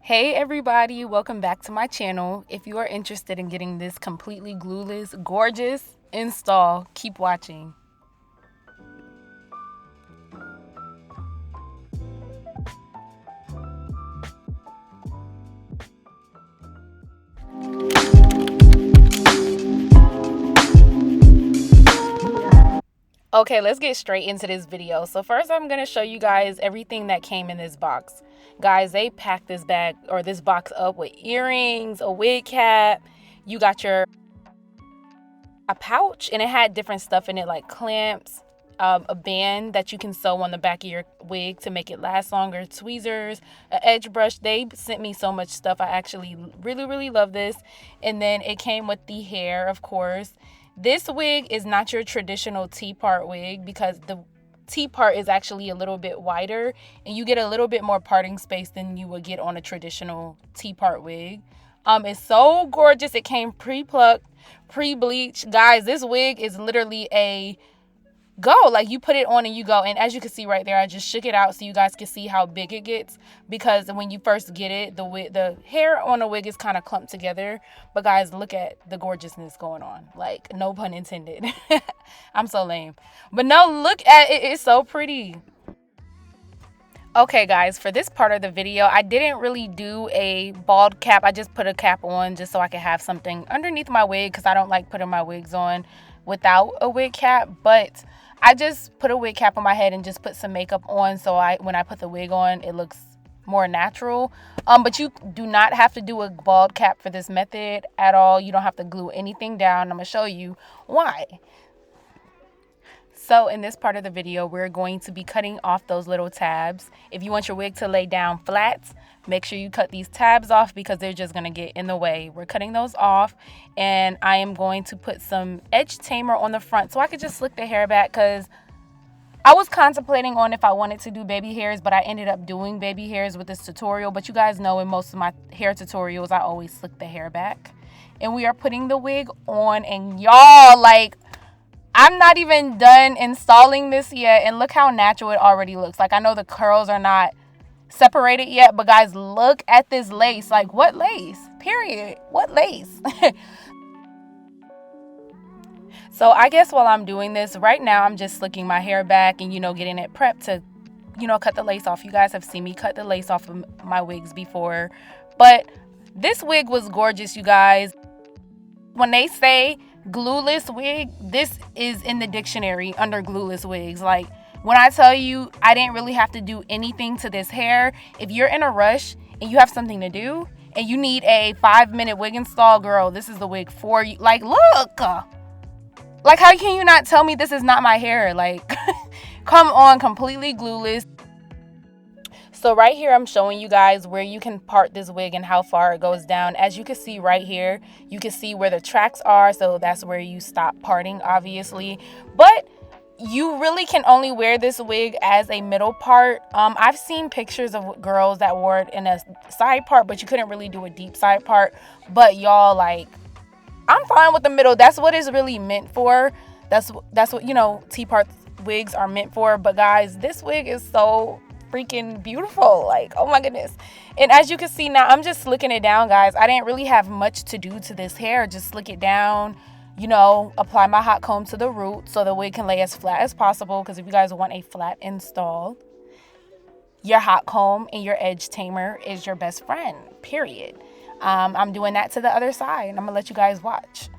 Hey everybody, welcome back to my channel. If you are interested in getting this completely glueless, gorgeous install, keep watching. Okay, let's get straight into this video. So first I'm going to show you guys everything that came in this box. Guys, they packed this bag or this box up with earrings, a wig cap. You got a pouch, and it had different stuff in it like clamps, a band that you can sew on the back of your wig to make it last longer, tweezers, an edge brush. They sent me so much stuff. I actually really love this. And then it came with the hair, of course. This wig is not your traditional T-part wig because the T-part is actually a little bit wider and you get a little bit more parting space than you would get on a traditional T-part wig. It's so gorgeous. It came pre-plucked, pre-bleached. Guys, this wig is literally a go. Like, you put it on and you go. And as you can see right there, I just shook it out so you guys can see how big it gets, because when you first get it, the hair on the wig is kind of clumped together. But guys, look at the gorgeousness going on. Like, no pun intended. I'm so lame. But no, look at it. It's so pretty. Okay guys, for this part of the video, I didn't really do a bald cap. I just put a cap on just so I could have something underneath my wig, because I don't like putting my wigs on without a wig cap. But I just put a wig cap on my head and just put some makeup on, so when I put the wig on, it looks more natural. But you do not have to do a bald cap for this method at all. You don't have to glue anything down. I'm gonna show you why. So in this part of the video, we're going to be cutting off those little tabs. If you want your wig to lay down flat, make sure you cut these tabs off because they're just going to get in the way. We're cutting those off, and I am going to put some edge tamer on the front so I could just slick the hair back, because I was contemplating on if I wanted to do baby hairs, but I ended up doing baby hairs with this tutorial. But you guys know in most of my hair tutorials, I always slick the hair back. And we are putting the wig on, and y'all, like, I'm not even done installing this yet, and look how natural it already looks. Like, I know the curls are not separated yet, but guys, look at this lace. Like, what lace? Period. What lace? So I guess while I'm doing this right now, I'm just slicking my hair back and, getting it prepped to, cut the lace off. You guys have seen me cut the lace off of my wigs before, but this wig was gorgeous, you guys. When they say glueless wig, this is in the dictionary under glueless wigs. Like, when I tell you I didn't really have to do anything to this hair, if you're in a rush and you have something to do and you need a 5-minute wig install, girl, this is the wig for you. Like, look, like, how can you not tell me this is not my hair? Like, come on, completely glueless. So right here, I'm showing you guys where you can part this wig and how far it goes down. As you can see right here, you can see where the tracks are. So that's where you stop parting, obviously. But you really can only wear this wig as a middle part. I've seen pictures of girls that wore it in a side part, but you couldn't really do a deep side part. But y'all, like, I'm fine with the middle. That's what it's really meant for. That's what, T-part wigs are meant for. But guys, this wig is so freaking beautiful. Like, oh my goodness. And as you can see now, I'm just slicking it down, guys. I didn't really have much to do to this hair. Just slick it down, apply my hot comb to the root so the wig can lay as flat as possible, because if you guys want a flat install, your hot comb and your edge tamer is your best friend, period. I'm doing that to the other side, and I'm gonna let you guys watch.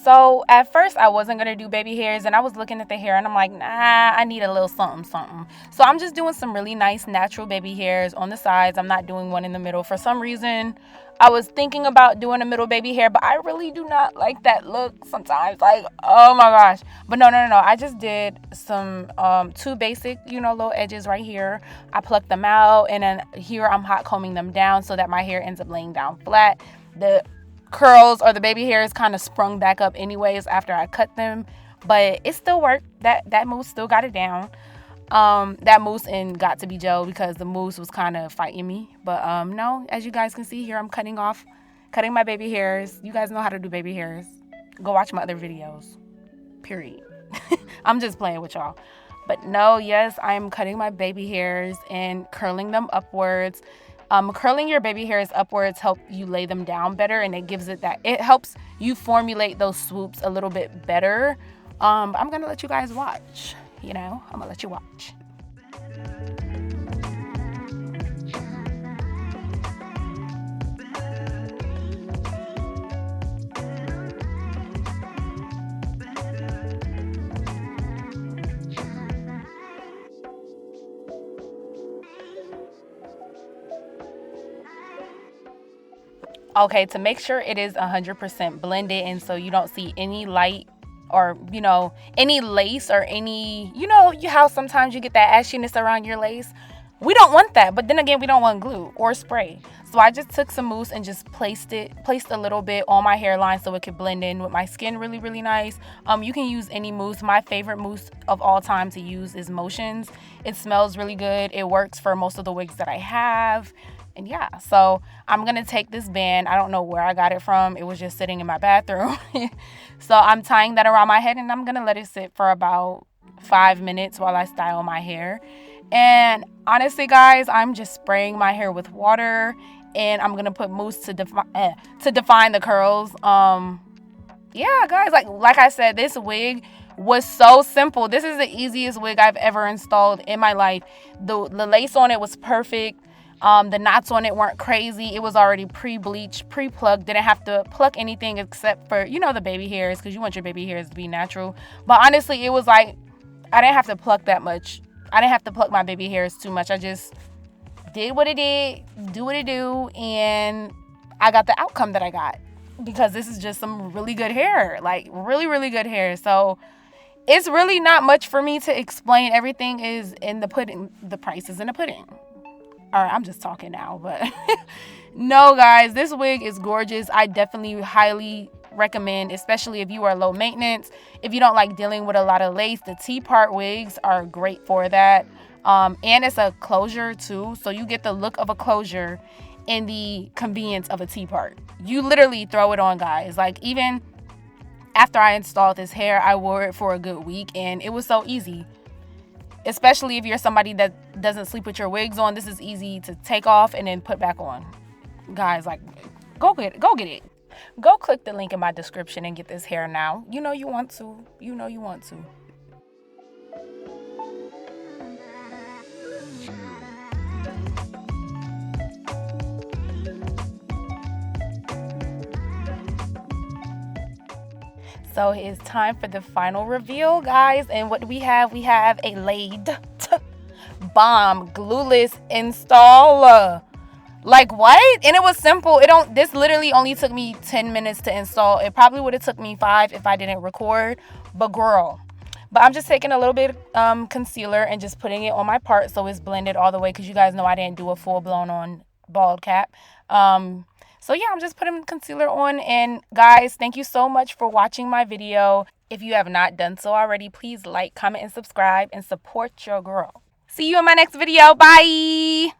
So at first I wasn't gonna do baby hairs, and I was looking at the hair and I'm like, nah, I need a little something something. So I'm just doing some really nice natural baby hairs on the sides. I'm not doing one in the middle. For some reason I was thinking about doing a middle baby hair, but I really do not like that look sometimes. Like, oh my gosh. But no. I just did some two basic, little edges right here. I plucked them out, and then here I'm hot combing them down so that my hair ends up laying down flat. The curls or the baby hairs kind of sprung back up anyways after I cut them, but it still worked. That mousse still got it down. That mousse and got to be gel because the mousse was kind of fighting me. But no, as you guys can see here, I'm cutting my baby hairs. You guys know how to do baby hairs. Go watch my other videos. Period. I'm just playing with y'all. But no, yes, I'm cutting my baby hairs and curling them upwards. Curling your baby hairs upwards help you lay them down better, and it helps you formulate those swoops a little bit better. I'm gonna let you guys watch. I'm gonna let you watch. Okay, to make sure it is 100% blended and so you don't see any light or, any lace or any, how sometimes you get that ashiness around your lace. We don't want that, but then again, we don't want glue or spray. So I just took some mousse and just placed a little bit on my hairline so it could blend in with my skin really, really nice. You can use any mousse. My favorite mousse of all time to use is Motions. It smells really good. It works for most of the wigs that I have. And yeah, so I'm going to take this band. I don't know where I got it from. It was just sitting in my bathroom. So I'm tying that around my head, and I'm going to let it sit for about 5 minutes while I style my hair. And honestly, guys, I'm just spraying my hair with water, and I'm going to put mousse to define the curls. Yeah, guys, like I said, this wig was so simple. This is the easiest wig I've ever installed in my life. The lace on it was perfect. The knots on it weren't crazy. It was already pre-bleached, pre-plucked. Didn't have to pluck anything except for, the baby hairs, because you want your baby hairs to be natural. But honestly, it was like, I didn't have to pluck that much. I didn't have to pluck my baby hairs too much. I just did what it did, do what it do, and I got the outcome that I got. Because this is just some really good hair. Like, really, really good hair. So it's really not much for me to explain. Everything is in the pudding. The price is in the pudding. All right, I'm just talking now, but no, guys, this wig is gorgeous. I definitely highly recommend, especially if you are low maintenance. If you don't like dealing with a lot of lace, the T-part wigs are great for that. And it's a closure too, so you get the look of a closure and the convenience of a T-part. You literally throw it on, guys. Like, even after I installed this hair, I wore it for a good week, and it was so easy. Especially if you're somebody that doesn't sleep with your wigs on, this is easy to take off and then put back on. Guys, go get it. Go click the link in my description and get this hair now. You know you want to. So it's time for the final reveal, guys. And what do we have? We have a laid bomb glueless install. Like, what? And it was simple. This literally only took me 10 minutes to install. It probably would have took me 5 if I didn't record. But girl. But I'm just taking a little bit of concealer and just putting it on my part so it's blended all the way, because you guys know I didn't do a full blown on bald cap. So yeah, I'm just putting concealer on. And guys, thank you so much for watching my video. If you have not done so already, please like, comment, and subscribe and support your girl. See you in my next video. Bye.